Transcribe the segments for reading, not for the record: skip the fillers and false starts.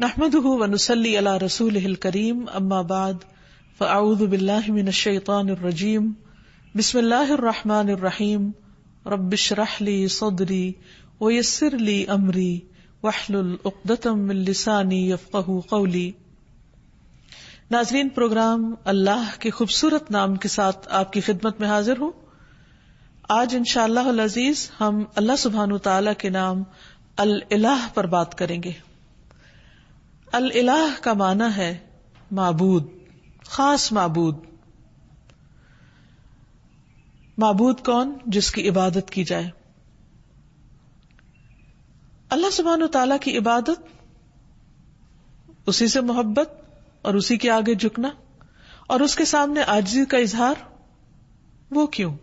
نحمده ونصلي على رسوله الكريم اما بعد فاعوذ بالله من الشيطان الرجيم بسم الله الرحمن الرحيم رب اشرح لي صدري ويسر لي امري واحلل عقدة من لساني يفقهوا قولي۔ ناظرین، پروگرام اللہ کے خوبصورت نام کے ساتھ آپ کی خدمت میں حاضر ہوں۔ آج انشاءاللہ العزیز ہم اللہ سبحانہ وتعالی کے نام الالہ پر بات کریں گے۔ الالہ کا معنی ہے معبود، خاص معبود۔ معبود کون؟ جس کی عبادت کی جائے۔ اللہ سبحانہ وتعالی کی عبادت، اسی سے محبت اور اسی کے آگے جھکنا اور اس کے سامنے عاجزی کا اظہار۔ وہ کیوں؟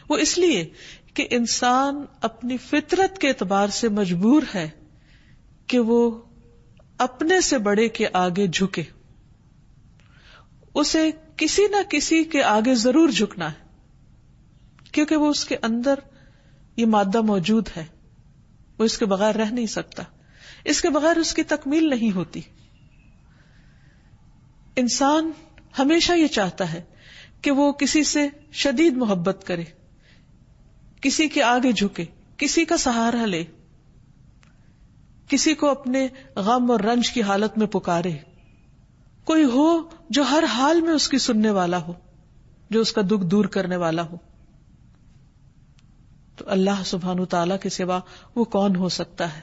وہ اس لیے کہ انسان اپنی فطرت کے اعتبار سے مجبور ہے کہ وہ اپنے سے بڑے کے آگے جھکے، اسے کسی نہ کسی کے آگے ضرور جھکنا ہے، کیونکہ وہ اس کے اندر یہ مادہ موجود ہے، وہ اس کے بغیر رہ نہیں سکتا، اس کے بغیر اس کی تکمیل نہیں ہوتی۔ انسان ہمیشہ یہ چاہتا ہے کہ وہ کسی سے شدید محبت کرے، کسی کے آگے جھکے، کسی کا سہارا لے، کسی کو اپنے غم اور رنج کی حالت میں پکارے، کوئی ہو جو ہر حال میں اس کی سننے والا ہو، جو اس کا دکھ دور کرنے والا ہو۔ تو اللہ سبحانہ وتعالی کے سوا وہ کون ہو سکتا ہے؟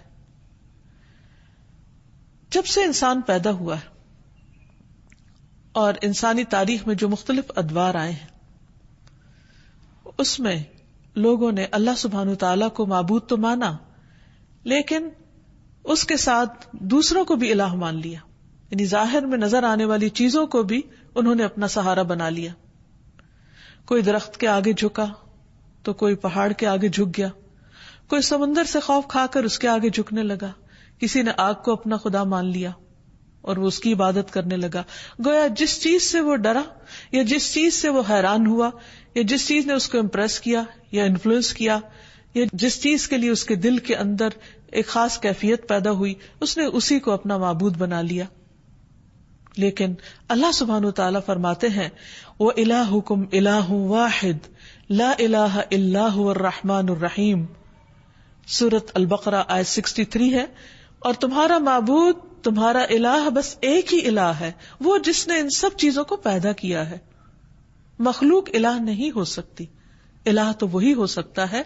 جب سے انسان پیدا ہوا ہے اور انسانی تاریخ میں جو مختلف ادوار آئے ہیں، اس میں لوگوں نے اللہ سبحانہ وتعالی کو معبود تو مانا، لیکن اس کے ساتھ دوسروں کو بھی الہ مان لیا، یعنی ظاہر میں نظر آنے والی چیزوں کو بھی انہوں نے اپنا سہارا بنا لیا۔ کوئی درخت کے آگے جھکا تو کوئی پہاڑ کے آگے جھک گیا، کوئی سمندر سے خوف کھا کر اس کے آگے جھکنے لگا، کسی نے آگ کو اپنا خدا مان لیا اور وہ اس کی عبادت کرنے لگا۔ گویا جس چیز سے وہ ڈرا یا جس چیز سے وہ حیران ہوا یا جس چیز نے اس کو امپریس کیا یا انفلوئنس کیا یا جس چیز کے لیے اس کے دل کے اندر ایک خاص کیفیت پیدا ہوئی، اس نے اسی کو اپنا معبود بنا لیا۔ لیکن اللہ سبحانہ وتعالی فرماتے ہیں وَإِلَٰهُكُمْ إِلَٰهٌ وَاحِدٌ لَا إِلَٰهَ إِلَّا هُوَ الرَّحْمَٰنُ الرَّحِيمُ۔ سورۃ البقرہ آیت 63 ہے، اور تمہارا معبود، تمہارا الہ بس ایک ہی الہ ہے، وہ جس نے ان سب چیزوں کو پیدا کیا ہے۔ مخلوق الہ نہیں ہو سکتی، الہ تو وہی ہو سکتا ہے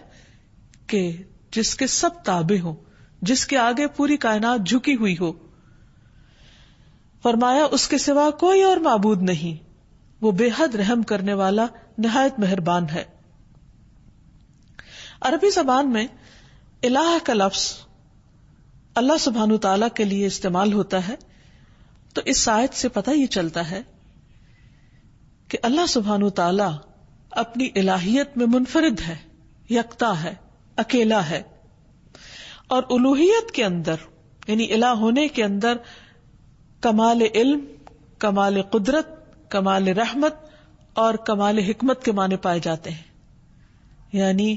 کہ جس کے سب تابع ہوں، جس کے آگے پوری کائنات جھکی ہوئی ہو۔ فرمایا اس کے سوا کوئی اور معبود نہیں، وہ بے حد رحم کرنے والا، نہایت مہربان ہے۔ عربی زبان میں الہ کا لفظ اللہ سبحانہ وتعالی کے لیے استعمال ہوتا ہے، تو اس آیت سے پتہ یہ چلتا ہے کہ اللہ سبحانہ وتعالی اپنی الہیت میں منفرد ہے، یکتا ہے، اکیلا ہے، اور الوہیت کے اندر یعنی الہ ہونے کے اندر کمال علم، کمال قدرت، کمال رحمت اور کمال حکمت کے معنی پائے جاتے ہیں۔ یعنی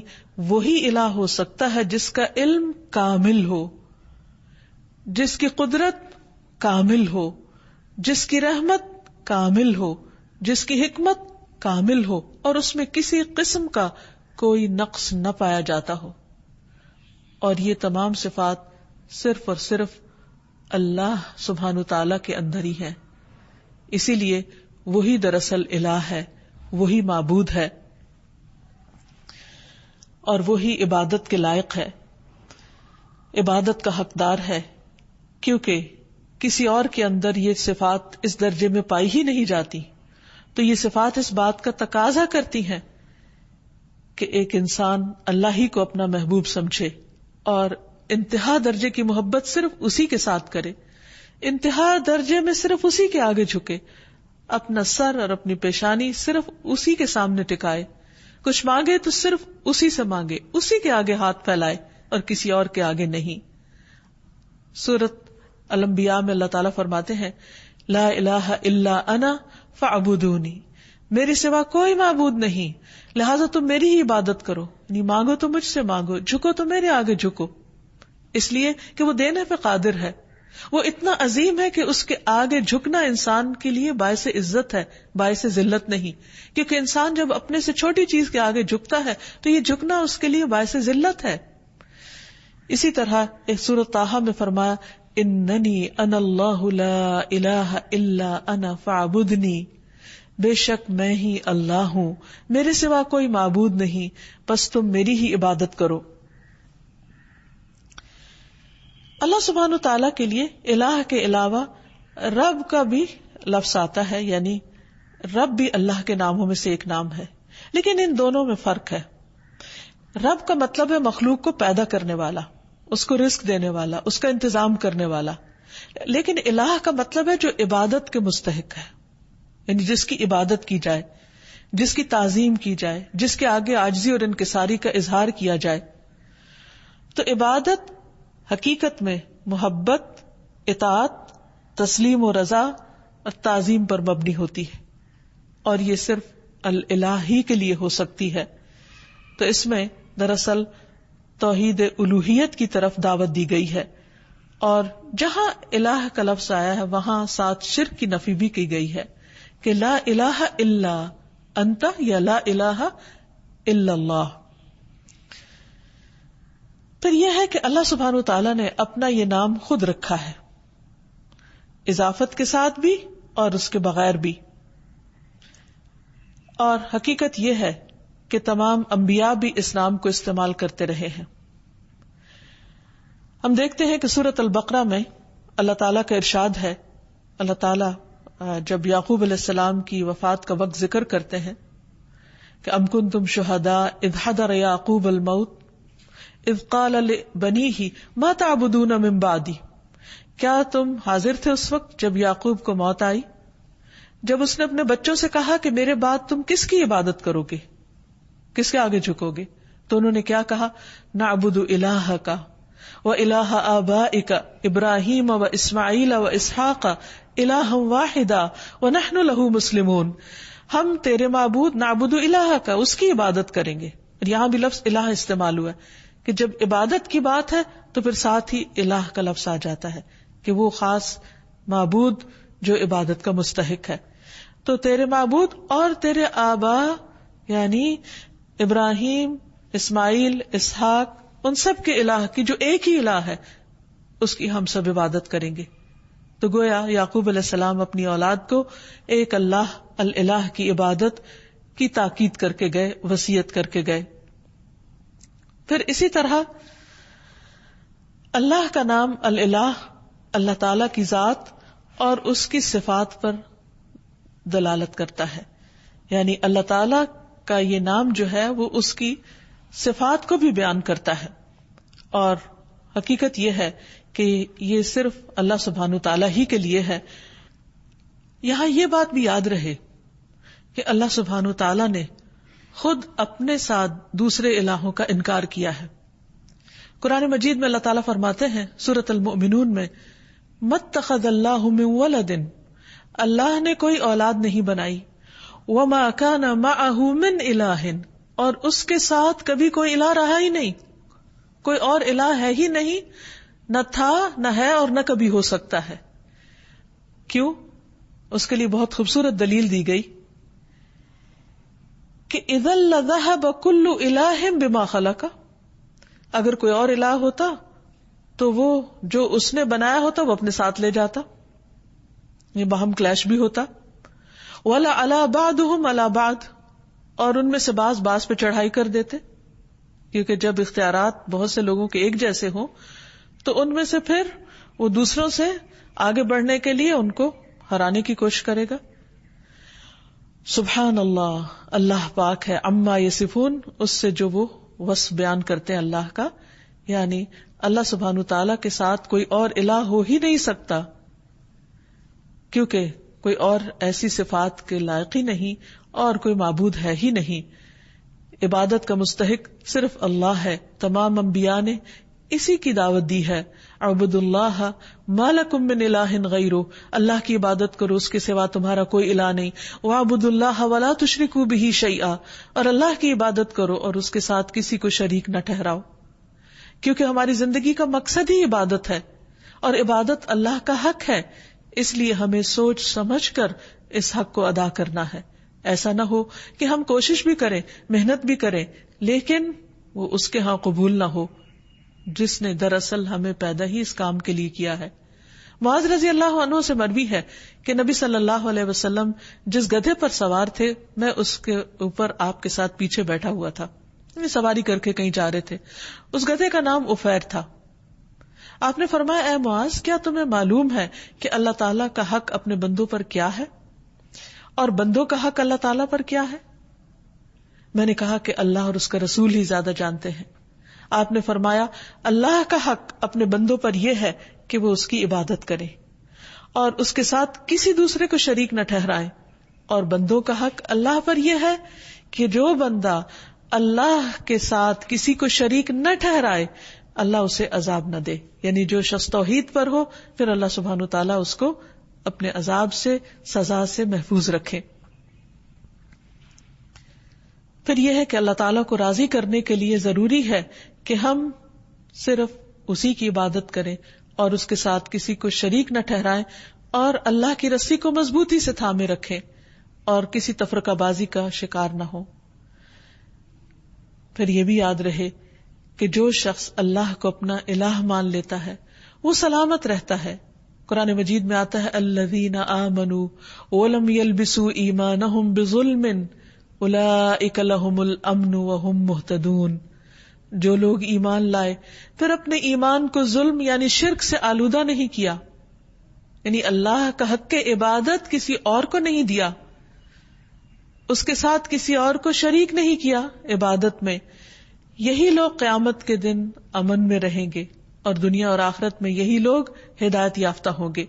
وہی الہ ہو سکتا ہے جس کا علم کامل ہو، جس کی قدرت کامل ہو، جس کی رحمت کامل ہو، جس کی حکمت کامل ہو، اور اس میں کسی قسم کا کوئی نقص نہ پایا جاتا ہو۔ اور یہ تمام صفات صرف اور صرف اللہ سبحانہ تعالی کے اندر ہی ہیں، اسی لیے وہی دراصل الہ ہے، وہی معبود ہے اور وہی عبادت کے لائق ہے، عبادت کا حقدار ہے، کیونکہ کسی اور کے اندر یہ صفات اس درجے میں پائی ہی نہیں جاتی۔ تو یہ صفات اس بات کا تقاضا کرتی ہیں کہ ایک انسان اللہ ہی کو اپنا محبوب سمجھے اور انتہا درجے کی محبت صرف اسی کے ساتھ کرے، انتہا درجے میں صرف اسی کے آگے جھکے، اپنا سر اور اپنی پیشانی صرف اسی کے سامنے ٹکائے، کچھ مانگے تو صرف اسی سے مانگے، اسی کے آگے ہاتھ پھیلائے اور کسی اور کے آگے نہیں۔ سورۃ الانبیاء میں اللہ تعالیٰ فرماتے ہیں لا الہ الا انا فاعبدونی، میرے سوا کوئی معبود نہیں، لہٰذا تم میری ہی عبادت کرو، یعنی مانگو تو مجھ سے مانگو، جھکو تو میرے آگے جھکو، اس لیے کہ وہ دینے پہ قادر ہے، وہ اتنا عظیم ہے کہ اس کے آگے جھکنا انسان کے لیے باعث عزت ہے، باعث ذلت نہیں، کیونکہ انسان جب اپنے سے چھوٹی چیز کے آگے جھکتا ہے تو یہ جھکنا اس کے لیے باعث ذلت ہے. اسی طرح ایک سورۃ طٰہٰ میں فرمایا اننی انا اللہ لا الہ الا انا فاعبدنی، بے شک میں ہی اللہ ہوں، میرے سوا کوئی معبود نہیں، بس تم میری ہی عبادت کرو. اللہ سبحانہ تعالیٰ کے لیے الہ کے علاوہ رب کا بھی لفظ آتا ہے، یعنی رب بھی اللہ کے ناموں میں سے ایک نام ہے، لیکن ان دونوں میں فرق ہے. رب کا مطلب ہے مخلوق کو پیدا کرنے والا، اس کو رزق دینے والا، اس کا انتظام کرنے والا. لیکن الہ کا مطلب ہے جو عبادت کے مستحق ہے، یعنی جس کی عبادت کی جائے، جس کی تعظیم کی جائے، جس کے آگے عاجزی اور انکساری کا اظہار کیا جائے. تو عبادت حقیقت میں محبت، اطاعت، تسلیم و رضا اور تعظیم پر مبنی ہوتی ہے، اور یہ صرف الہ ہی کے لیے ہو سکتی ہے. تو اس میں دراصل توحید الوہیت کی طرف دعوت دی گئی ہے، اور جہاں الہ کا لفظ آیا ہے وہاں ساتھ شرک کی نفی بھی کی گئی ہے کہ لا الہ الا انت یا لا الہ الا اللہ. پھر یہ ہے کہ اللہ سبحانہ وتعالیٰ نے اپنا یہ نام خود رکھا ہے، اضافت کے ساتھ بھی اور اس کے بغیر بھی. اور حقیقت یہ ہے کہ تمام انبیاء بھی اس نام کو استعمال کرتے رہے ہیں. ہم دیکھتے ہیں کہ سورۃ البقرہ میں اللہ تعالیٰ کا ارشاد ہے. اللہ تعالیٰ جب یعقوب علیہ السلام کی وفات کا وقت ذکر کرتے ہیں کہ ام کنتم شہداء اذ حضر یعقوب الموت اذ قال لبنیہ ما تعبدون من بعدی، کیا تم حاضر تھے اس وقت جب یعقوب کو موت آئی، جب اس نے اپنے بچوں سے کہا کہ میرے بعد تم کس کی عبادت کرو گے، کس کے آگے جھکو گے؟ تو انہوں نے کیا کہا؟ نعبد الہک و الہ آبائک ابراہیم و اسماعیل و اسحاق الہا واحدا ونحن لہ مسلمون. ہم تیرے معبود نعبد الہک، اس کی عبادت کریں گے. یہاں بھی لفظ الہ استعمال ہوا ہے کہ جب عبادت کی بات ہے تو پھر ساتھ ہی الہ کا لفظ آ جاتا ہے کہ وہ خاص معبود جو عبادت کا مستحق ہے. تو تیرے معبود اور تیرے آبا یعنی ابراہیم، اسماعیل، اسحاق، ان سب کے الہ کی جو ایک ہی الہ ہے اس کی ہم سب عبادت کریں گے. تو گویا یعقوب علیہ السلام اپنی اولاد کو ایک اللہ الہ کی عبادت کی تاکید کر کے گئے، وصیت کر کے گئے. پھر اسی طرح اللہ کا نام الہ اللہ تعالی کی ذات اور اس کی صفات پر دلالت کرتا ہے، یعنی اللہ تعالی کا یہ نام جو ہے وہ اس کی صفات کو بھی بیان کرتا ہے. اور حقیقت یہ ہے کہ یہ صرف اللہ سبحانہ تعالیٰ ہی کے لیے ہے. یہاں یہ بات بھی یاد رہے کہ اللہ سبحانہ تعالیٰ نے خود اپنے ساتھ دوسرے الہوں کا انکار کیا ہے. قرآن مجید میں اللہ تعالیٰ فرماتے ہیں سورۃ المؤمنون میں مَتَّخَذَ اللَّهُ مِن وَلَدٍ، اللہ نے کوئی اولاد نہیں بنائی، وَمَا كَانَ مَعَهُ مِنْ إِلَٰهٍ، اور اس کے ساتھ کبھی کوئی الہ رہا ہی نہیں، کوئی اور الہ ہے ہی نہیں، نہ تھا نہ ہے اور نہ کبھی ہو سکتا ہے. کیوں؟ اس کے لیے بہت خوبصورت دلیل دی گئی کہ اذا لذهب كل الہ بما خلق، اگر کوئی اور الہ ہوتا تو وہ جو اس نے بنایا ہوتا وہ اپنے ساتھ لے جاتا، یہ باہم کلیش بھی ہوتا. ولا علی بعضهم علی بعض، اور ان میں سے بعض پہ چڑھائی کر دیتے، کیونکہ جب اختیارات بہت سے لوگوں کے ایک جیسے ہوں تو ان میں سے پھر وہ دوسروں سے آگے بڑھنے کے لیے ان کو ہرانے کی کوشش کرے گا. سبحان اللہ، اللہ پاک ہے عما یصفون، اس سے جو وہ وصف بیان کرتے ہیں اللہ کا. یعنی اللہ سبحانہ تعالیٰ کے ساتھ کوئی اور الہ ہو ہی نہیں سکتا، کیونکہ کوئی اور ایسی صفات کے لائق ہی نہیں اور کوئی معبود ہے ہی نہیں. عبادت کا مستحق صرف اللہ ہے. تمام انبیاء نے اسی کی دعوت دی ہے، اعبدوا اللہ ما لکم من الہ غیرہ، اللہ کی عبادت کرو، اس کے سوا تمہارا کوئی الہ نہیں. واعبدوا اللہ ولا تشرکوا بہ شیئا، اور اللہ کی عبادت کرو اور اس کے ساتھ کسی کو شریک نہ ٹھہراؤ، کیونکہ ہماری زندگی کا مقصد ہی عبادت ہے. اور عبادت اللہ کا حق ہے، اس لیے ہمیں سوچ سمجھ کر اس حق کو ادا کرنا ہے. ایسا نہ ہو کہ ہم کوشش بھی کریں، محنت بھی کریں، لیکن وہ اس کے ہاں قبول نہ ہو جس نے دراصل ہمیں پیدا ہی اس کام کے لیے کیا ہے. معاذ رضی اللہ عنہ سے مروی ہے کہ نبی صلی اللہ علیہ وسلم جس گدھے پر سوار تھے، میں اس کے اوپر آپ کے ساتھ پیچھے بیٹھا ہوا تھا، سواری کر کے کہیں جا رہے تھے. اس گدھے کا نام عفیر تھا. آپ نے فرمایا، اے معاذ، کیا تمہیں معلوم ہے کہ اللہ تعالیٰ کا حق اپنے بندوں پر کیا ہے اور بندوں کا حق اللہ تعالیٰ پر کیا ہے؟ میں نے کہا کہ اللہ اور اس کا رسول ہی زیادہ جانتے ہیں. آپ نے فرمایا، اللہ کا حق اپنے بندوں پر یہ ہے کہ وہ اس کی عبادت کریں اور اس کے ساتھ کسی دوسرے کو شریک نہ ٹھہرائیں، اور بندوں کا حق اللہ پر یہ ہے کہ جو بندہ اللہ کے ساتھ کسی کو شریک نہ ٹھہرائے اللہ اسے عذاب نہ دے. یعنی جو شخص توحید پر ہو پھر اللہ سبحانہ وتعالیٰ اس کو اپنے عذاب سے، سزا سے محفوظ رکھے. پھر یہ ہے کہ اللہ تعالیٰ کو راضی کرنے کے لیے ضروری ہے کہ ہم صرف اسی کی عبادت کریں اور اس کے ساتھ کسی کو شریک نہ ٹھہرائیں اور اللہ کی رسی کو مضبوطی سے تھامے رکھیں اور کسی تفرقہ بازی کا شکار نہ ہو. پھر یہ بھی یاد رہے کہ جو شخص اللہ کو اپنا الہ مان لیتا ہے وہ سلامت رہتا ہے. قرآن مجید میں آتا ہے، الذین آمنوا ولم یلبسوا ایمانہم بظلم اولئک لہم الامن وہم مہتدون. جو لوگ ایمان لائے پھر اپنے ایمان کو ظلم یعنی شرک سے آلودہ نہیں کیا، یعنی اللہ کا حق عبادت کسی اور کو نہیں دیا، اس کے ساتھ کسی اور کو شریک نہیں کیا عبادت میں، یہی لوگ قیامت کے دن امن میں رہیں گے اور دنیا اور آخرت میں یہی لوگ ہدایت یافتہ ہوں گے.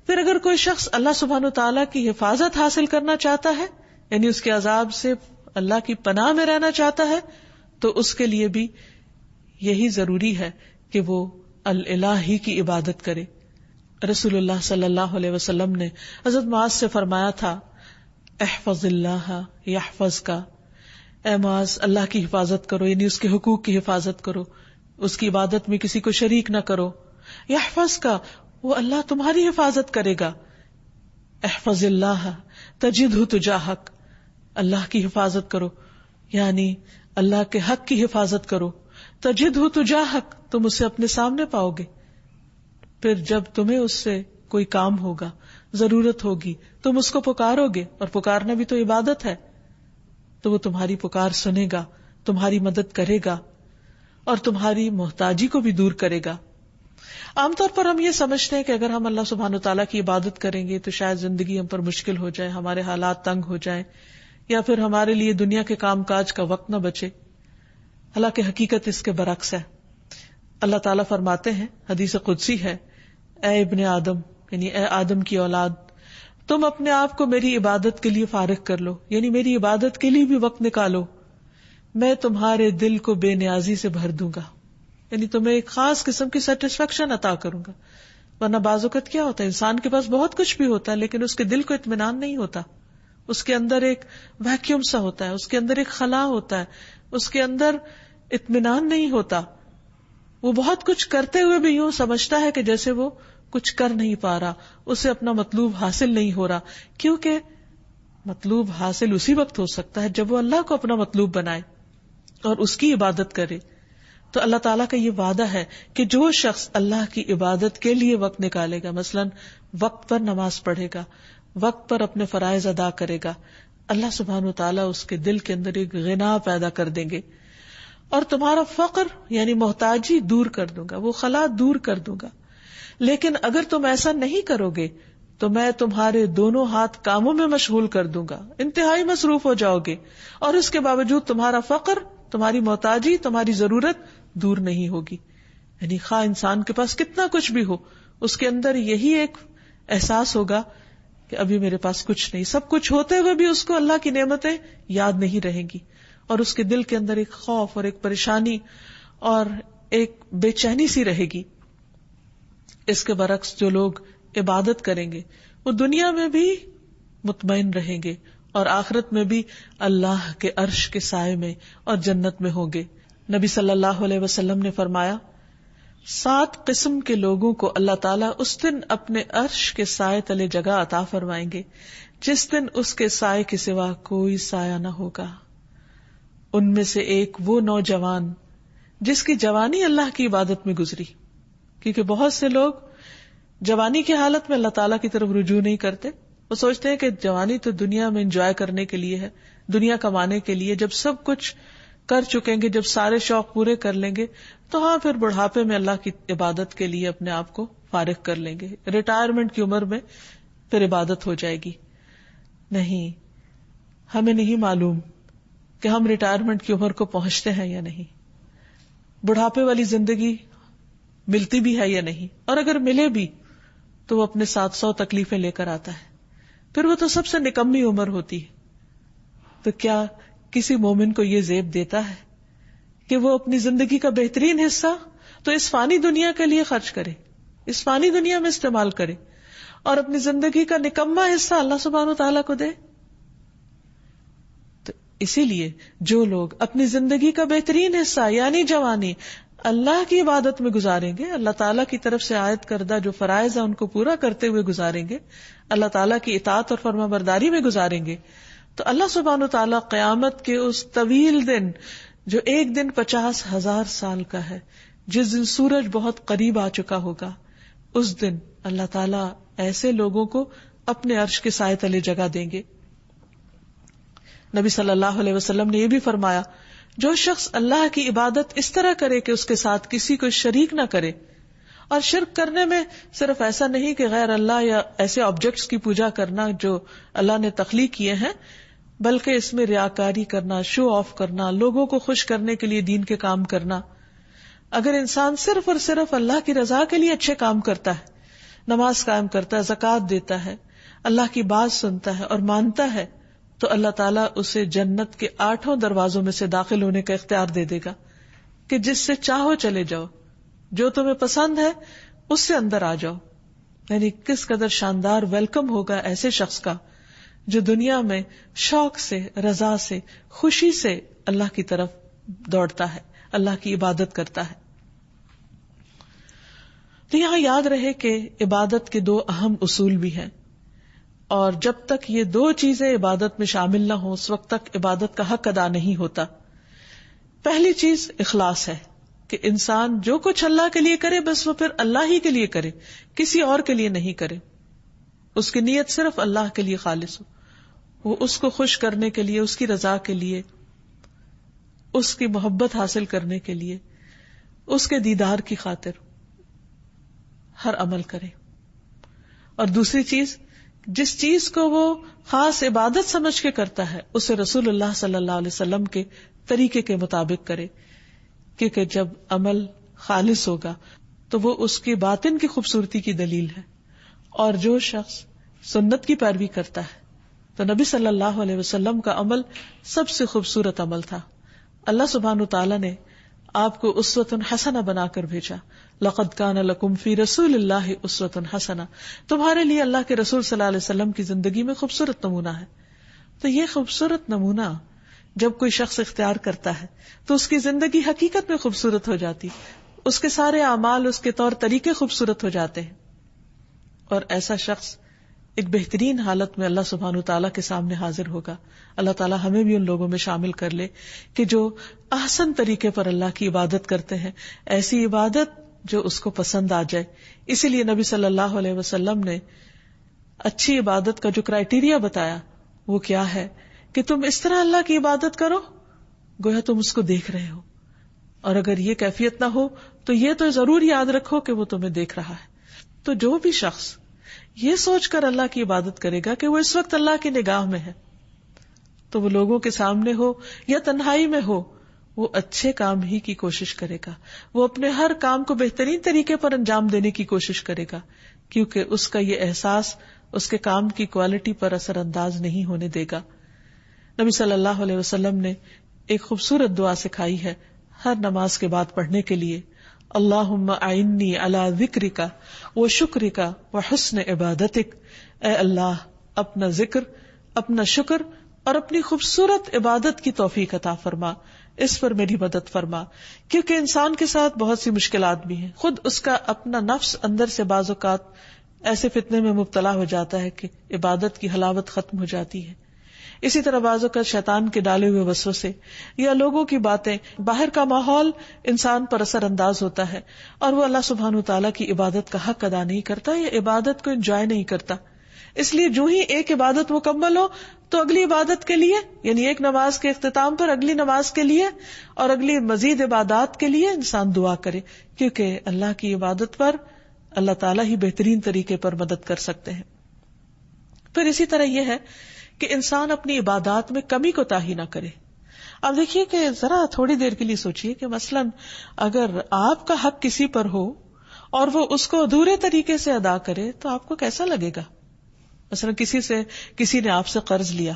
پھر اگر کوئی شخص اللہ سبحانہ وتعالیٰ کی حفاظت حاصل کرنا چاہتا ہے، یعنی اس کے عذاب سے اللہ کی پناہ میں رہنا چاہتا ہے، تو اس کے لیے بھی یہی ضروری ہے کہ وہ الہ ہی کی عبادت کرے. رسول اللہ صلی اللہ علیہ وسلم نے حضرت معاذ سے فرمایا تھا، احفظ اللہ یحفظک، اے معاذ اللہ کی حفاظت کرو، یعنی اس کے حقوق کی حفاظت کرو، اس کی عبادت میں کسی کو شریک نہ کرو. یحفظک، وہ اللہ تمہاری حفاظت کرے گا. احفظ اللہ تجدہ تجاہک، اللہ کی حفاظت کرو یعنی اللہ کے حق کی حفاظت کرو. تجدہ تجاہک، تم اسے اپنے سامنے پاؤ گے. پھر جب تمہیں اس سے کوئی کام ہوگا، ضرورت ہوگی، تم اس کو پکارو گے، اور پکارنا بھی تو عبادت ہے، تو وہ تمہاری پکار سنے گا، تمہاری مدد کرے گا اور تمہاری محتاجی کو بھی دور کرے گا. عام طور پر ہم یہ سمجھتے ہیں کہ اگر ہم اللہ سبحانہ وتعالیٰ کی عبادت کریں گے تو شاید زندگی ہم پر مشکل ہو جائے، ہمارے حالات تنگ ہو جائیں، یا پھر ہمارے لیے دنیا کے کام کاج کا وقت نہ بچے. حالانکہ حقیقت اس کے برعکس ہے. اللہ تعالیٰ فرماتے ہیں، حدیث قدسی ہے، اے ابن آدم، یعنی اے آدم کی اولاد، تم اپنے آپ کو میری عبادت کے لیے فارغ کر لو، یعنی میری عبادت کے لیے بھی وقت نکالو، میں تمہارے دل کو بے نیازی سے بھر دوں گا، یعنی تمہیں ایک خاص قسم کی سیٹسفیکشن عطا کروں گا. ورنہ بعض اوقات کیا ہوتا ہے، انسان کے پاس بہت کچھ بھی ہوتا ہے لیکن اس کے دل کو اطمینان نہیں ہوتا، اس کے اندر ایک ویکیوم سا ہوتا ہے، اس کے اندر ایک خلا ہوتا ہے، اس کے اندر اطمینان نہیں ہوتا. وہ بہت کچھ کرتے ہوئے بھی یوں سمجھتا ہے کہ جیسے وہ کچھ کر نہیں پا رہا، اسے اپنا مطلوب حاصل نہیں ہو رہا، کیونکہ مطلوب حاصل اسی وقت ہو سکتا ہے جب وہ اللہ کو اپنا مطلوب بنائے اور اس کی عبادت کرے. تو اللہ تعالیٰ کا یہ وعدہ ہے کہ جو شخص اللہ کی عبادت کے لیے وقت نکالے گا، مثلاً وقت پر نماز پڑھے گا، وقت پر اپنے فرائض ادا کرے گا، اللہ سبحانہ وتعالیٰ اس کے دل کے اندر ایک غنا پیدا کر دیں گے اور تمہارا فقر یعنی محتاجی دور کر دوں گا، وہ خلا دور کر دوں گا. لیکن اگر تم ایسا نہیں کرو گے تو میں تمہارے دونوں ہاتھ کاموں میں مشغول کر دوں گا، انتہائی مصروف ہو جاؤ گے، اور اس کے باوجود تمہارا فقر، تمہاری محتاجی، تمہاری ضرورت دور نہیں ہوگی. یعنی خواہ انسان کے پاس کتنا کچھ بھی ہو، اس کے اندر یہی ایک احساس ہوگا کہ ابھی میرے پاس کچھ نہیں. سب کچھ ہوتے ہوئے بھی اس کو اللہ کی نعمتیں یاد نہیں رہیں گی، اور اس کے دل کے اندر ایک خوف اور ایک پریشانی اور ایک بے چینی سی رہے گی. اس کے برعکس جو لوگ عبادت کریں گے وہ دنیا میں بھی مطمئن رہیں گے اور آخرت میں بھی اللہ کے عرش کے سائے میں اور جنت میں ہوں گے. نبی صلی اللہ علیہ وسلم نے فرمایا، 7 قسم کے لوگوں کو اللہ تعالیٰ اس دن اپنے عرش کے سائے تلے جگہ عطا فرمائیں گے جس دن اس کے سائے کے سوا کوئی سایہ نہ ہوگا. ان میں سے ایک وہ نوجوان جس کی جوانی اللہ کی عبادت میں گزری، کیونکہ بہت سے لوگ جوانی کی حالت میں اللہ تعالیٰ کی طرف رجوع نہیں کرتے. وہ سوچتے ہیں کہ جوانی تو دنیا میں انجوائے کرنے کے لیے ہے، دنیا کمانے کے لیے. جب سب کچھ کر چکیں گے، جب سارے شوق پورے کر لیں گے تو ہاں پھر بڑھاپے میں اللہ کی عبادت کے لیے اپنے آپ کو فارغ کر لیں گے، ریٹائرمنٹ کی عمر میں پھر عبادت ہو جائے گی. نہیں، ہمیں نہیں معلوم کہ ہم ریٹائرمنٹ کی عمر کو پہنچتے ہیں یا نہیں، بڑھاپے والی زندگی ملتی بھی ہے یا نہیں، اور اگر ملے بھی تو وہ اپنے ساتھ 100 تکلیفیں لے کر آتا ہے. پھر وہ تو سب سے نکمی عمر ہوتی ہے. تو کیا کسی مومن کو یہ زیب دیتا ہے کہ وہ اپنی زندگی کا بہترین حصہ تو اس فانی دنیا کے لیے خرچ کرے، اس فانی دنیا میں استعمال کرے، اور اپنی زندگی کا نکما حصہ اللہ سبحانہ و تعالیٰ کو دے؟ تو اسی لیے جو لوگ اپنی زندگی کا بہترین حصہ یعنی جوانی اللہ کی عبادت میں گزاریں گے، اللہ تعالیٰ کی طرف سے عائد کردہ جو فرائض ہیں ان کو پورا کرتے ہوئے گزاریں گے، اللہ تعالیٰ کی اطاعت اور فرما برداری میں گزاریں گے، تو اللہ سبحانہ وتعالیٰ قیامت کے اس طویل دن جو ایک دن 50,000 سال کا ہے، جس دن سورج بہت قریب آ چکا ہوگا، اس دن اللہ تعالیٰ ایسے لوگوں کو اپنے عرش کے سائے تلے جگہ دیں گے. نبی صلی اللہ علیہ وسلم نے یہ بھی فرمایا، جو شخص اللہ کی عبادت اس طرح کرے کہ اس کے ساتھ کسی کو شریک نہ کرے، اور شرک کرنے میں صرف ایسا نہیں کہ غیر اللہ یا ایسے آبجیکٹس کی پوجا کرنا جو اللہ نے تخلیق کیے ہیں، بلکہ اس میں ریاکاری کرنا، شو آف کرنا، لوگوں کو خوش کرنے کے لیے دین کے کام کرنا. اگر انسان صرف اور صرف اللہ کی رضا کے لیے اچھے کام کرتا ہے، نماز قائم کرتا ہے، زکوٰۃ دیتا ہے، اللہ کی بات سنتا ہے اور مانتا ہے، تو اللہ تعالیٰ اسے جنت کے 8 دروازوں میں سے داخل ہونے کا اختیار دے دے گا کہ جس سے چاہو چلے جاؤ، جو تمہیں پسند ہے اس سے اندر آ جاؤ. یعنی کس قدر شاندار ویلکم ہوگا ایسے شخص کا جو دنیا میں شوق سے، رضا سے، خوشی سے اللہ کی طرف دوڑتا ہے، اللہ کی عبادت کرتا ہے. تو یہاں یاد رہے کہ عبادت کے 2 اہم اصول بھی ہیں، اور جب تک یہ 2 چیزیں عبادت میں شامل نہ ہوں اس وقت تک عبادت کا حق ادا نہیں ہوتا. پہلی چیز اخلاص ہے کہ انسان جو کچھ اللہ کے لیے کرے بس وہ پھر اللہ ہی کے لیے کرے، کسی اور کے لیے نہیں کرے. اس کی نیت صرف اللہ کے لیے خالص ہو، وہ اس کو خوش کرنے کے لیے، اس کی رضا کے لیے، اس کی محبت حاصل کرنے کے لیے، اس کے دیدار کی خاطر ہر عمل کرے. اور دوسری چیز، جس چیز کو وہ خاص عبادت سمجھ کے کرتا ہے اسے رسول اللہ صلی اللہ علیہ وسلم کے طریقے کے مطابق کرے، کیونکہ جب عمل خالص ہوگا تو وہ اس کی باطن کی خوبصورتی کی دلیل ہے. اور جو شخص سنت کی پیروی کرتا ہے تو نبی صلی اللہ علیہ وسلم کا عمل سب سے خوبصورت عمل تھا. اللہ سبحانہ تعالیٰ نے آپ کو اسوۃ حسنہ بنا کر بھیجا. لقد کان لکم فی رسول اللہ اسوۃ حسنہ، تمہارے لیے اللہ کے رسول صلی اللہ علیہ وسلم کی زندگی میں خوبصورت نمونہ ہے. تو یہ خوبصورت نمونہ جب کوئی شخص اختیار کرتا ہے تو اس کی زندگی حقیقت میں خوبصورت ہو جاتی، اس کے سارے اعمال، اس کے طور طریقے خوبصورت ہو جاتے ہیں، اور ایسا شخص ایک بہترین حالت میں اللہ سبحانہ تعالیٰ کے سامنے حاضر ہوگا. اللہ تعالیٰ ہمیں بھی ان لوگوں میں شامل کر لے کہ جو احسن طریقے پر اللہ کی عبادت کرتے ہیں، ایسی عبادت جو اس کو پسند آ جائے. اسی لیے نبی صلی اللہ علیہ وسلم نے اچھی عبادت کا جو کرائیٹیریا بتایا وہ کیا ہے کہ تم اس طرح اللہ کی عبادت کرو گویا تم اس کو دیکھ رہے ہو، اور اگر یہ کیفیت نہ ہو تو یہ تو ضرور یاد رکھو کہ وہ تمہیں دیکھ رہا ہے. تو جو بھی شخص یہ سوچ کر اللہ کی عبادت کرے گا کہ وہ اس وقت اللہ کی نگاہ میں ہے، تو وہ لوگوں کے سامنے ہو یا تنہائی میں ہو، وہ اچھے کام ہی کی کوشش کرے گا، وہ اپنے ہر کام کو بہترین طریقے پر انجام دینے کی کوشش کرے گا، کیونکہ اس کا یہ احساس اس کے کام کی کوالٹی پر اثر انداز نہیں ہونے دے گا. نبی صلی اللہ علیہ وسلم نے ایک خوبصورت دعا سکھائی ہے ہر نماز کے بعد پڑھنے کے لیے. اللہم اعنی علی ذکرک و شکرک و حسن عبادتک، اے اللہ اپنا ذکر، اپنا شکر اور اپنی خوبصورت عبادت کی توفیق عطا فرما، اس پر میری مدد فرما، کیونکہ انسان کے ساتھ بہت سی مشکلات بھی ہیں. خود اس کا اپنا نفس اندر سے بعض اوقات ایسے فتنے میں مبتلا ہو جاتا ہے کہ عبادت کی حلاوت ختم ہو جاتی ہے. اسی طرح بعض اوقات شیطان کے ڈالے ہوئے وسوسے یا لوگوں کی باتیں، باہر کا ماحول انسان پر اثر انداز ہوتا ہے اور وہ اللہ سبحانہ وتعالیٰ کی عبادت کا حق ادا نہیں کرتا یا عبادت کو انجوائے نہیں کرتا. اس لیے جو ہی ایک عبادت مکمل ہو تو اگلی عبادت کے لیے، یعنی ایک نماز کے اختتام پر اگلی نماز کے لیے اور اگلی مزید عبادات کے لیے انسان دعا کرے، کیونکہ اللہ کی عبادت پر اللہ تعالیٰ ہی بہترین طریقے پر مدد کر سکتے ہیں. پھر اسی طرح یہ ہے کہ انسان اپنی عبادات میں کمی کوتاہی نہ کرے. اب دیکھیے کہ ذرا تھوڑی دیر کے لیے سوچئے کہ مثلاً اگر آپ کا حق کسی پر ہو اور وہ اس کو ادھورے طریقے سے ادا کرے تو آپ کو کیسا لگے گا؟ مثلا کسی نے آپ سے قرض لیا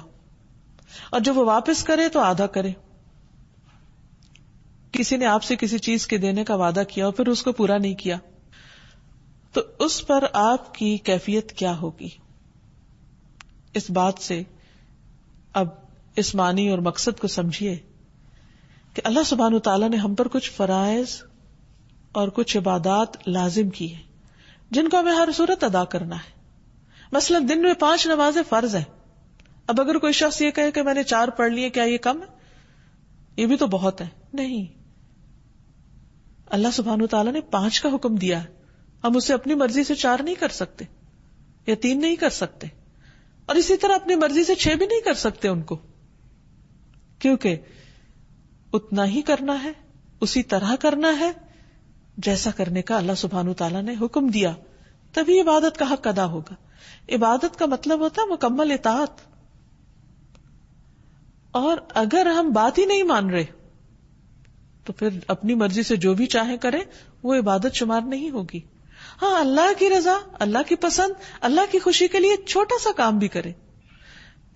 اور جب وہ واپس کرے تو آدھا کرے. کسی نے آپ سے کسی چیز کے دینے کا وعدہ کیا اور پھر اس کو پورا نہیں کیا، تو اس پر آپ کی کیفیت کیا ہوگی؟ اس بات سے اب اس معنی اور مقصد کو سمجھیے کہ اللہ سبحانہ تعالیٰ نے ہم پر کچھ فرائض اور کچھ عبادات لازم کی ہیں جن کو ہمیں ہر صورت ادا کرنا ہے. مثلا دن میں 5 نمازیں فرض ہیں. اب اگر کوئی شخص یہ کہے کہ میں نے 4 پڑھ لیے، کیا یہ کم ہے؟ یہ بھی تو بہت ہے. نہیں، اللہ سبحانہ تعالیٰ نے 5 کا حکم دیا ہے. ہم اسے اپنی مرضی سے 4 نہیں کر سکتے یا 3 نہیں کر سکتے، اور اسی طرح اپنی مرضی سے 6 بھی نہیں کر سکتے ان کو، کیونکہ اتنا ہی کرنا ہے، اسی طرح کرنا ہے جیسا کرنے کا اللہ سبحانہ تعالیٰ نے حکم دیا، تبھی عبادت کا حق ادا ہوگا. عبادت کا مطلب ہوتا ہے مکمل اطاعت. اور اگر ہم بات ہی نہیں مان رہے تو پھر اپنی مرضی سے جو بھی چاہے کریں، وہ عبادت شمار نہیں ہوگی. ہاں، اللہ کی رضا، اللہ کی پسند، اللہ کی خوشی کے لیے چھوٹا سا کام بھی کرے.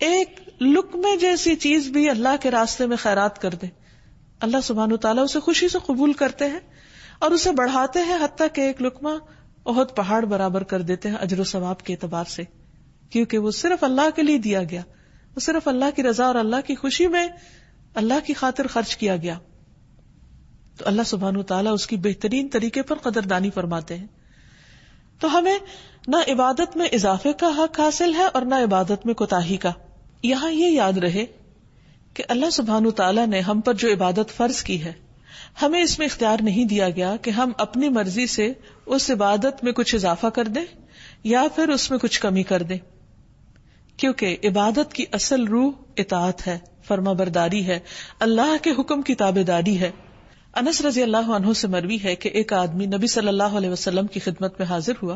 ایک لقمے جیسی چیز بھی اللہ کے راستے میں خیرات کر دے، اللہ سبحانہ تعالیٰ اسے خوشی سے قبول کرتے ہیں اور اسے بڑھاتے ہیں، حتیٰ کہ ایک لقمہ احد پہاڑ برابر کر دیتے ہیں اجر و ثواب کے اعتبار سے، کیونکہ وہ صرف اللہ کے لیے دیا گیا، وہ صرف اللہ کی رضا اور اللہ کی خوشی میں اللہ کی خاطر خرچ کیا گیا. تو اللہ سبحانہ تعالیٰ اس کی بہترین طریقے پر قدردانی فرماتے ہیں. تو ہمیں نہ عبادت میں اضافے کا حق حاصل ہے اور نہ عبادت میں کوتاہی کا. یہاں یہ یاد رہے کہ اللہ سبحانہ تعالیٰ نے ہم پر جو عبادت فرض کی ہے، ہمیں اس میں اختیار نہیں دیا گیا کہ ہم اپنی مرضی سے اس عبادت میں کچھ اضافہ کر دیں یا پھر اس میں کچھ کمی کر دیں، کیونکہ عبادت کی اصل روح اطاعت ہے، فرما برداری ہے، اللہ کے حکم کی تابع داری ہے. انس رضی اللہ عنہ سے مروی ہے کہ ایک آدمی نبی صلی اللہ علیہ وسلم کی خدمت میں حاضر ہوا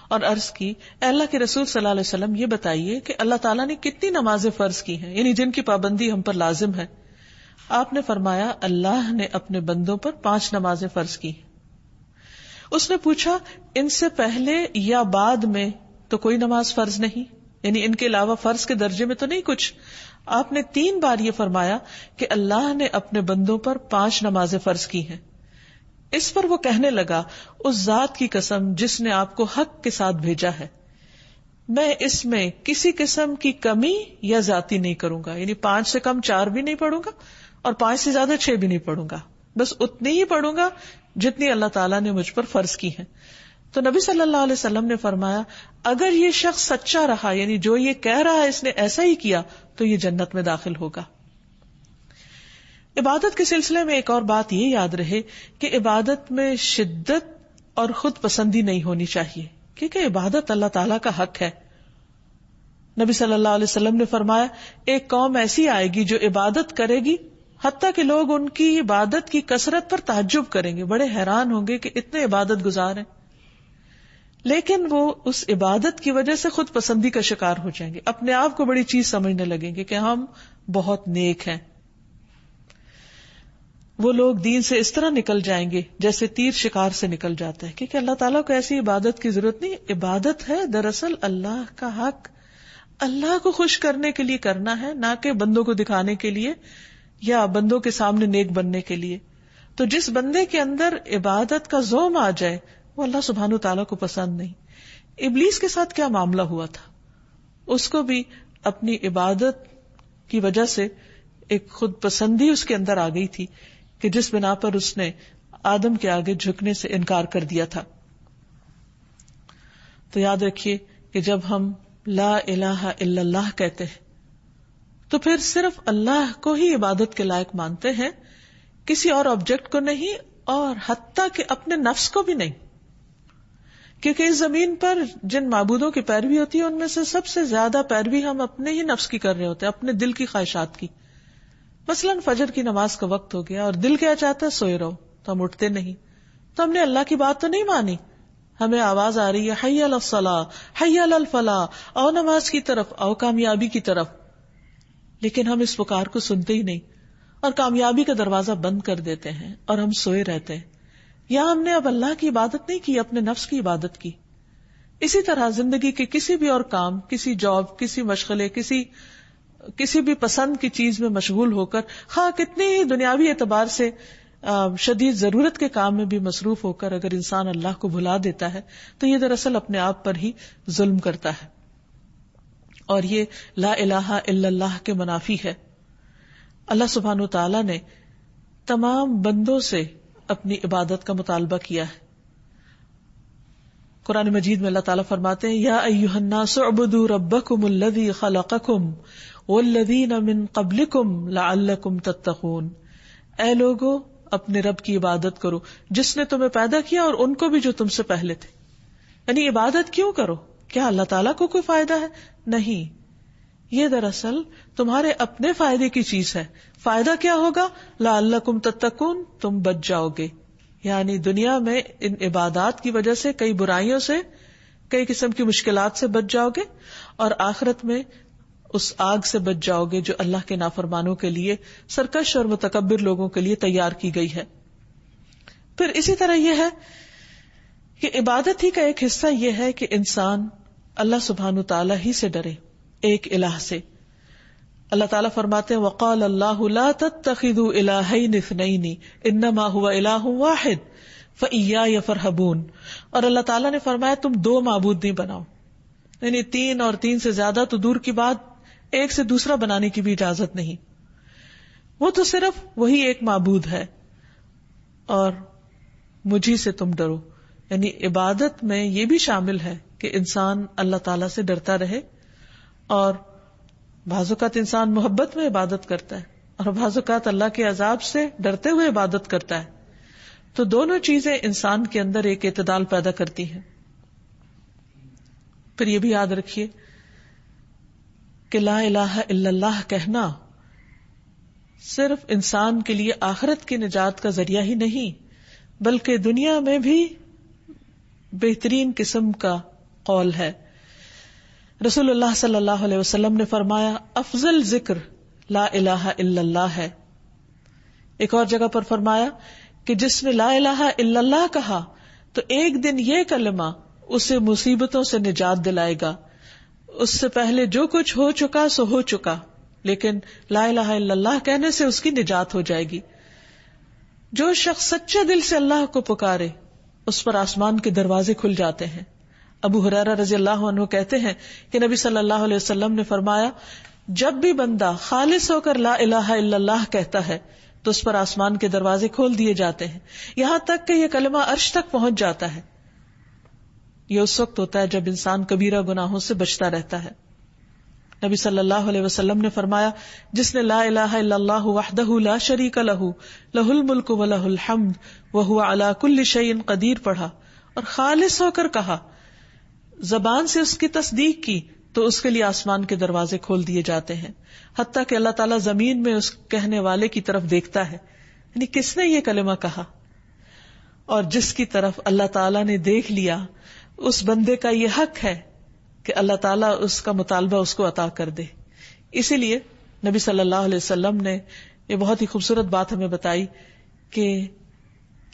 اور عرض کی، اے اللہ کے رسول صلی اللہ علیہ وسلم، یہ بتائیے کہ اللہ تعالیٰ نے کتنی نمازیں فرض کی ہیں، یعنی جن کی پابندی ہم پر لازم ہے. آپ نے فرمایا، اللہ نے اپنے بندوں پر 5 نمازیں فرض کی. اس نے پوچھا، ان سے پہلے یا بعد میں تو کوئی نماز فرض نہیں، یعنی ان کے علاوہ فرض کے درجے میں تو نہیں کچھ؟ آپ نے 3 بار یہ فرمایا کہ اللہ نے اپنے بندوں پر 5 نمازیں فرض کی ہیں. اس پر وہ کہنے لگا، اس ذات کی قسم جس نے آپ کو حق کے ساتھ بھیجا ہے، میں اس میں کسی قسم کی کمی یا زیادتی نہیں کروں گا، یعنی 5 سے کم 4 بھی نہیں پڑھوں گا اور 5 سے زیادہ 6 بھی نہیں پڑھوں گا، بس اتنی ہی پڑھوں گا جتنی اللہ تعالیٰ نے مجھ پر فرض کی ہیں. تو نبی صلی اللہ علیہ وسلم نے فرمایا، اگر یہ شخص سچا رہا، یعنی جو یہ کہہ رہا ہے اس نے ایسا ہی کیا، تو یہ جنت میں داخل ہوگا. عبادت کے سلسلے میں ایک اور بات یہ یاد رہے کہ عبادت میں شدت اور خود پسندی نہیں ہونی چاہیے، کیونکہ عبادت اللہ تعالیٰ کا حق ہے. نبی صلی اللہ علیہ وسلم نے فرمایا، ایک قوم ایسی آئے گی جو عبادت کرے گی حتیٰ کہ لوگ ان کی عبادت کی کثرت پر تعجب کریں گے، بڑے حیران ہوں گے کہ اتنے عبادت گزار ہیں، لیکن وہ اس عبادت کی وجہ سے خود پسندی کا شکار ہو جائیں گے، اپنے آپ کو بڑی چیز سمجھنے لگیں گے کہ ہم بہت نیک ہیں. وہ لوگ دین سے اس طرح نکل جائیں گے جیسے تیر شکار سے نکل جاتا ہے، کیونکہ اللہ تعالیٰ کو ایسی عبادت کی ضرورت نہیں. عبادت ہے دراصل اللہ کا حق، اللہ کو خوش کرنے کے لیے کرنا ہے، نہ کہ بندوں کو دکھانے کے لیے یا بندوں کے سامنے نیک بننے کے لیے. تو جس بندے کے اندر عبادت کا زوم آ جائے وہ اللہ سبحانہ تعالیٰ کو پسند نہیں. ابلیس کے ساتھ کیا معاملہ ہوا تھا؟ اس کو بھی اپنی عبادت کی وجہ سے ایک خود پسندی اس کے اندر آ گئی تھی کہ جس بنا پر اس نے آدم کے آگے جھکنے سے انکار کر دیا تھا. تو یاد رکھیے کہ جب ہم لا الہ الا اللہ کہتے ہیں تو پھر صرف اللہ کو ہی عبادت کے لائق مانتے ہیں، کسی اور آبجیکٹ کو نہیں، اور حتیٰ کہ اپنے نفس کو بھی نہیں. کیونکہ اس زمین پر جن معبودوں کی پیروی ہوتی ہے ان میں سے سب سے زیادہ پیروی ہم اپنے ہی نفس کی کر رہے ہوتے ہیں، اپنے دل کی خواہشات کی. مثلاً فجر کی نماز کا وقت ہو گیا اور دل کیا چاہتا ہے سوئے رہو، تو ہم اٹھتے نہیں. تو ہم نے اللہ کی بات تو نہیں مانی، ہمیں آواز آ رہی ہے حی علی الصلاۃ حی علی الفلاح، آؤ نماز کی طرف، آؤ کامیابی کی طرف، لیکن ہم اس پکار کو سنتے ہی نہیں اور کامیابی کا دروازہ بند کر دیتے ہیں اور ہم سوئے رہتے ہیں. یا ہم نے اب اللہ کی عبادت نہیں کی، اپنے نفس کی عبادت کی. اسی طرح زندگی کے کسی بھی اور کام، کسی جاب، کسی مشغلے، کسی بھی پسند کی چیز میں مشغول ہو کر، خواہ کتنی ہی دنیاوی اعتبار سے شدید ضرورت کے کام میں بھی مصروف ہو کر اگر انسان اللہ کو بھلا دیتا ہے تو یہ دراصل اپنے آپ پر ہی ظلم کرتا ہے، اور یہ لا الہ الا اللہ کے منافی ہے. اللہ سبحانہ وتعالی نے تمام بندوں سے اپنی عبادت کا مطالبہ کیا ہے. قرآن مجید میں اللہ تعالیٰ فرماتے ہیں یا ایھا الناس اعبدوا ربکم الذی خلقکم والذین من قبلکم لعلکم تتقون. اے لوگو اپنے رب کی عبادت کرو جس نے تمہیں پیدا کیا اور ان کو بھی جو تم سے پہلے تھے. یعنی عبادت کیوں کرو؟ کیا اللہ تعالیٰ کو کوئی فائدہ ہے؟ نہیں، یہ دراصل تمہارے اپنے فائدے کی چیز ہے. فائدہ کیا ہوگا؟ لعلکم تتقون، تم بچ جاؤ گے. یعنی دنیا میں ان عبادات کی وجہ سے کئی برائیوں سے، کئی قسم کی مشکلات سے بچ جاؤ گے، اور آخرت میں اس آگ سے بچ جاؤ گے جو اللہ کے نافرمانوں کے لیے، سرکش اور متکبر لوگوں کے لیے تیار کی گئی ہے. پھر اسی طرح یہ ہے کہ عبادت ہی کا ایک حصہ یہ ہے کہ انسان اللہ سبحانہ تعالی ہی سے ڈرے، ایک الہ سے. اللہ تعالیٰ فرماتے ہیں وقال اللہ لا تتخذوا الہین اثنین انما هو الہ واحد فإیای فارہبون. اور اللہ تعالیٰ نے فرمایا تم دو معبود نہیں بناؤ، یعنی تین اور تین سے زیادہ تو دور کی بات، ایک سے دوسرا بنانے کی بھی اجازت نہیں. وہ تو صرف وہی ایک معبود ہے اور مجھی سے تم ڈرو. یعنی عبادت میں یہ بھی شامل ہے کہ انسان اللہ تعالیٰ سے ڈرتا رہے، اور بعض اوقات انسان محبت میں عبادت کرتا ہے اور بعض اوقات اللہ کے عذاب سے ڈرتے ہوئے عبادت کرتا ہے. تو دونوں چیزیں انسان کے اندر ایک اعتدال پیدا کرتی ہیں. پھر یہ بھی یاد رکھیے کہ لا الہ الا اللہ کہنا صرف انسان کے لیے آخرت کی نجات کا ذریعہ ہی نہیں، بلکہ دنیا میں بھی بہترین قسم کا قول ہے. رسول اللہ صلی اللہ علیہ وسلم نے فرمایا افضل ذکر لا الہ الا اللہ ہے. ایک اور جگہ پر فرمایا کہ جس نے لا الہ الا اللہ کہا تو ایک دن یہ کلمہ اسے مصیبتوں سے نجات دلائے گا. اس سے پہلے جو کچھ ہو چکا سو ہو چکا، لیکن لا الہ الا اللہ کہنے سے اس کی نجات ہو جائے گی. جو شخص سچے دل سے اللہ کو پکارے اس پر آسمان کے دروازے کھل جاتے ہیں. ابو ہریرہ رضی اللہ عنہ کہتے ہیں کہ نبی صلی اللہ علیہ وسلم نے فرمایا جب بھی بندہ خالص ہو کر لا الہ الا اللہ کہتا ہے تو اس پر آسمان کے دروازے کھول دیے جاتے ہیں، یہاں تک کہ یہ کلمہ عرش تک پہنچ جاتا ہے. یہ اس وقت ہوتا ہے جب انسان کبیرہ گناہوں سے بچتا رہتا ہے. نبی صلی اللہ علیہ وسلم نے فرمایا جس نے لا الہ الا اللہ وحدہ لا شریک لہ لہ الملک ولہ الحمد وہو علی کل شیء قدیر پڑھا اور خالص ہو کر کہا، زبان سے اس کی تصدیق کی، تو اس کے لیے آسمان کے دروازے کھول دیے جاتے ہیں، حتیٰ کہ اللہ تعالیٰ زمین میں اس کہنے والے کی طرف دیکھتا ہے، یعنی کس نے یہ کلمہ کہا. اور جس کی طرف اللہ تعالیٰ نے دیکھ لیا اس بندے کا یہ حق ہے کہ اللہ تعالیٰ اس کا مطالبہ اس کو عطا کر دے. اسی لیے نبی صلی اللہ علیہ وسلم نے یہ بہت ہی خوبصورت بات ہمیں بتائی کہ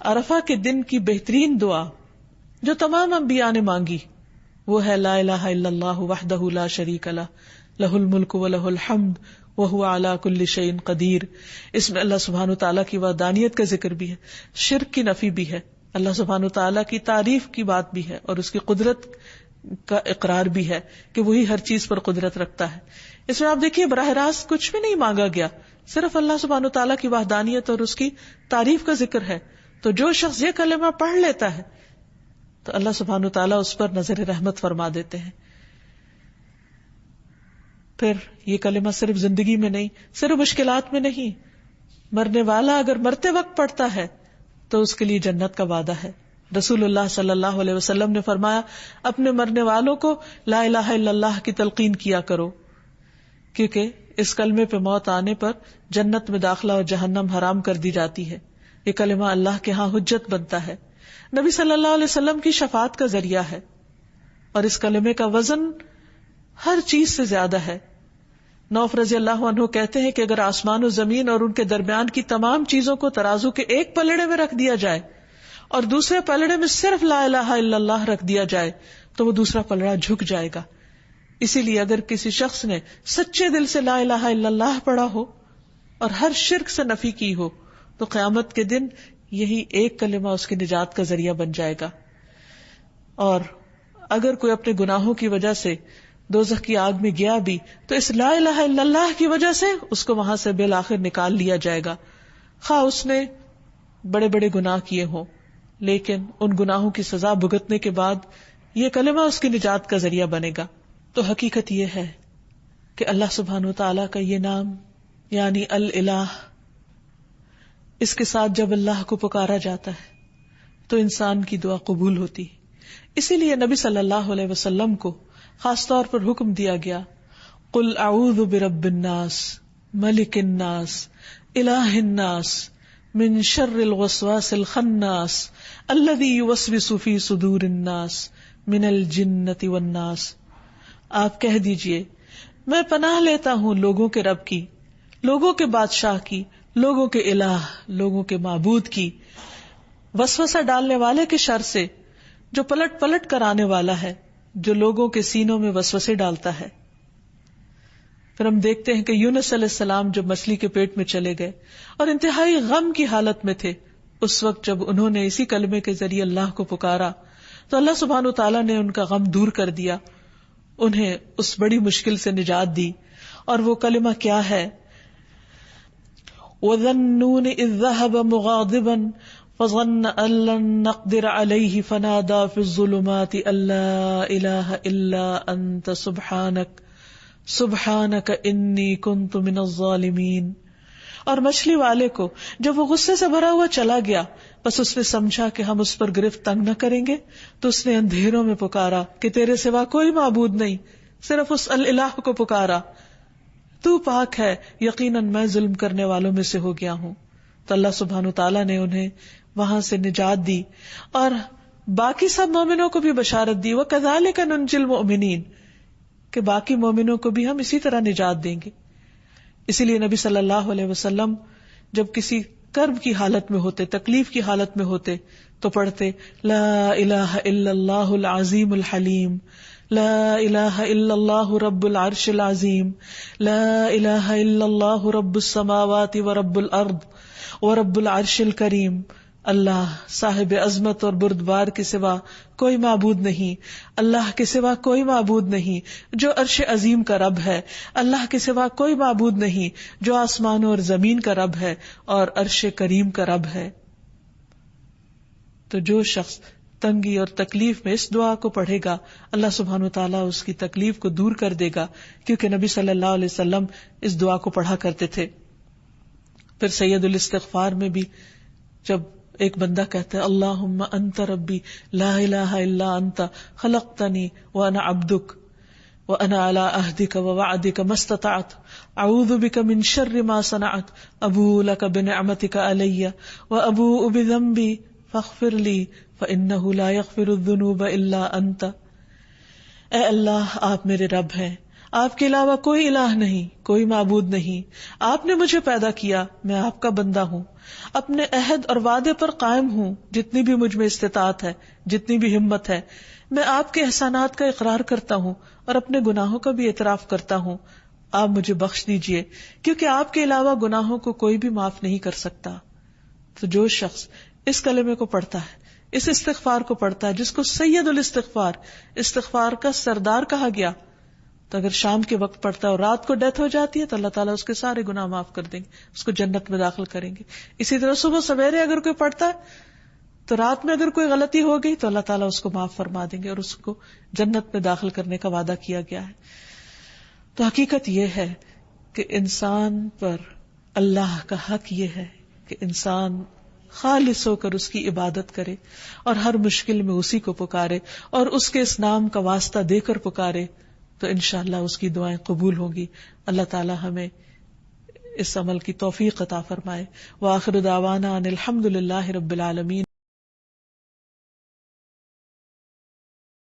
عرفہ کے دن کی بہترین دعا جو تمام انبیاء نے مانگی وہ ہے لا الہ الا اللہ وحدہ لا شریک لہ لہ الملک ولہ الحمد وہو علی کل شیء قدیر. اس میں اللہ سبحانہ تعالیٰ کی وحدانیت کا ذکر بھی ہے، شرک کی نفی بھی ہے، اللہ سبحانہ تعالیٰ کی تعریف کی بات بھی ہے اور اس کی قدرت کا اقرار بھی ہے کہ وہی ہر چیز پر قدرت رکھتا ہے. اس میں آپ دیکھیے براہ راست کچھ بھی نہیں مانگا گیا، صرف اللہ سبحانہ تعالیٰ کی وحدانیت اور اس کی تعریف کا ذکر ہے. تو جو شخص یہ کلمہ پڑھ لیتا ہے تو اللہ سبحانہ تعالیٰ اس پر نظر رحمت فرما دیتے ہیں. پھر یہ کلمہ صرف زندگی میں نہیں، صرف مشکلات میں نہیں، مرنے والا اگر مرتے وقت پڑھتا ہے تو اس کے لیے جنت کا وعدہ ہے. رسول اللہ صلی اللہ علیہ وسلم نے فرمایا اپنے مرنے والوں کو لا الہ الا اللہ کی تلقین کیا کرو، کیونکہ اس کلمے پہ موت آنے پر جنت میں داخلہ اور جہنم حرام کر دی جاتی ہے. یہ کلمہ اللہ کے ہاں حجت بنتا ہے، نبی صلی اللہ علیہ وسلم کی شفاعت کا ذریعہ ہے، اور اس کلمے کا وزن ہر چیز سے زیادہ ہے. نوف رضی اللہ عنہ کہتے ہیں کہ اگر آسمان و زمین اور ان کے درمیان کی تمام چیزوں کو ترازو کے ایک پلڑے میں رکھ دیا جائے اور دوسرے پلڑے میں صرف لا الہ الا اللہ رکھ دیا جائے تو وہ دوسرا پلڑا جھک جائے گا. اسی لیے اگر کسی شخص نے سچے دل سے لا الہ الا اللہ پڑھا ہو اور ہر شرک سے نفی کی ہو تو قیامت کے دن یہی ایک کلمہ اس کی نجات کا ذریعہ بن جائے گا. اور اگر کوئی اپنے گناہوں کی وجہ سے دوزخ کی آگ میں گیا بھی تو اس لا الہ الا اللہ کی وجہ سے اس کو وہاں سے بالآخر نکال لیا جائے گا، خواہ اس نے بڑے بڑے گناہ کیے ہوں، لیکن ان گناہوں کی سزا بھگتنے کے بعد یہ کلمہ اس کی نجات کا ذریعہ بنے گا. تو حقیقت یہ ہے کہ اللہ سبحانہ وتعالیٰ کا یہ نام یعنی الالہ، اس کے ساتھ جب اللہ کو پکارا جاتا ہے تو انسان کی دعا قبول ہوتی. اسی لیے نبی صلی اللہ علیہ وسلم کو خاص طور پر حکم دیا گیا قل اعوذ برب الناس ملک الناس الہ الناس من شر الوسواس الخناس الذی یوسوس فی صدور الناس من الجنۃ والناس. آپ کہہ دیجئے میں پناہ لیتا ہوں لوگوں کے رب کی، لوگوں کے بادشاہ کی، لوگوں کے الہ، لوگوں کے معبود کی، وسوسہ ڈالنے والے کے شر سے جو پلٹ پلٹ کر آنے والا ہے، جو لوگوں کے سینوں میں وسوسے ڈالتا ہے. پھر ہم دیکھتے ہیں کہ یونس علیہ السلام جب مچھلی کے پیٹ میں چلے گئے اور انتہائی غم کی حالت میں تھے، اس وقت جب انہوں نے اسی کلمے کے ذریعے اللہ کو پکارا تو اللہ سبحانہ وتعالیٰ نے ان کا غم دور کر دیا، انہیں اس بڑی مشکل سے نجات دی. اور وہ کلمہ کیا ہے؟ وَذَنُّونِ إِذْ ذَهَبَ مُغَاضِبًا فَظَنَّ أَن لَّن نَّقْدِرَ عَلَيْهِ فَنَادَىٰ فِي الظُّلُمَاتِ أَن لَّا إِلَٰهَ إِلَّا أَنتَ سُبْحَانَكَ إِنِّي كُنتُ مِنَ الظَّالِمِينَ. اور مچھلی والے کو جب وہ غصے سے بھرا ہوا چلا گیا، بس اس نے سمجھا کہ ہم اس پر گرفت تنگ نہ کریں گے، تو اس نے اندھیروں میں پکارا کہ تیرے سوا کوئی معبود نہیں، صرف اس الہ کو پکارا، تو پاک ہے، یقیناً میں ظلم کرنے والوں میں سے ہو گیا ہوں. تو اللہ سبحانہ تعالیٰ نے انہیں وہاں سے نجات دی اور باقی سب مومنوں کو بھی بشارت دی وَكَذَلِكَ نُنْجِي الْمُؤْمِنِينَ کہ باقی مومنوں کو بھی ہم اسی طرح نجات دیں گے. اسی لیے نبی صلی اللہ علیہ وسلم جب کسی کرب کی حالت میں ہوتے، تکلیف کی حالت میں ہوتے تو پڑھتے لا الہ الا اللہ العظیم الحلیم، لا الہ الا اللہ رب العرش العظیم، لا الہ الا اللہ رب السماوات ورب الارض ورب العرش الکریم. اللہ صاحب عظمت اور بردبار کے سوا کوئی معبود نہیں، اللہ کے سوا کوئی معبود نہیں جو عرش عظیم کا رب ہے، اللہ کے سوا کوئی معبود نہیں جو آسمانوں اور زمین کا رب ہے اور عرش کریم کا رب ہے. تو جو شخص تنگی اور تکلیف میں اس دعا کو پڑھے گا اللہ سبحانہ وتعالیٰ اس کی تکلیف کو دور کر دے گا، کیونکہ نبی صلی اللہ علیہ وسلم اس دعا کو پڑھا کرتے تھے. پھر سید الاستغفار میں بھی جب ایک بندہ کہتا ہے اللہم انت ربی لا الہ الا انت خلقتنی وانا عبدک وانا علی عہدک ووعدک ما استطعت اعوذ بک من شر ما صنعت ابوء لک بنعمتک علی وابوء بذنبی فاغفر لی فانہ لا یغفر الذنوب الا انت. اے اللہ آپ میرے رب ہیں، آپ کے علاوہ کوئی الہ نہیں، کوئی معبود نہیں، آپ نے مجھے پیدا کیا، میں آپ کا بندہ ہوں، اپنے عہد اور وعدے پر قائم ہوں، جتنی بھی مجھ میں استطاعت ہے، جتنی بھی ہمت ہے، میں آپ کے احسانات کا اقرار کرتا ہوں اور اپنے گناہوں کا بھی اعتراف کرتا ہوں، آپ مجھے بخش دیجئے، کیونکہ آپ کے علاوہ گناہوں کو کوئی بھی معاف نہیں کر سکتا. تو جو شخص اس کلمے کو پڑھتا ہے، اس استغفار کو پڑھتا ہے جس کو سید الاستغفار، استغفار کا سردار کہا گیا، تو اگر شام کے وقت پڑھتا ہے اور رات کو ڈیتھ ہو جاتی ہے تو اللہ تعالیٰ اس کے سارے گناہ معاف کر دیں گے، اس کو جنت میں داخل کریں گے. اسی طرح صبح سویرے اگر کوئی پڑھتا ہے تو رات میں اگر کوئی غلطی ہو گئی تو اللہ تعالیٰ اس کو معاف فرما دیں گے اور اس کو جنت میں داخل کرنے کا وعدہ کیا گیا ہے. تو حقیقت یہ ہے کہ انسان پر اللہ کا حق یہ ہے کہ انسان خالص ہو کر اس کی عبادت کرے اور ہر مشکل میں اسی کو پکارے اور اس کے اس نام کا واسطہ دے کر پکارے، تو انشاءاللہ اس کی دعائیں قبول ہوں گی. اللہ تعالیٰ ہمیں اس عمل کی توفیق عطا فرمائے. وآخر دعوانا ان الحمد للہ رب العالمین.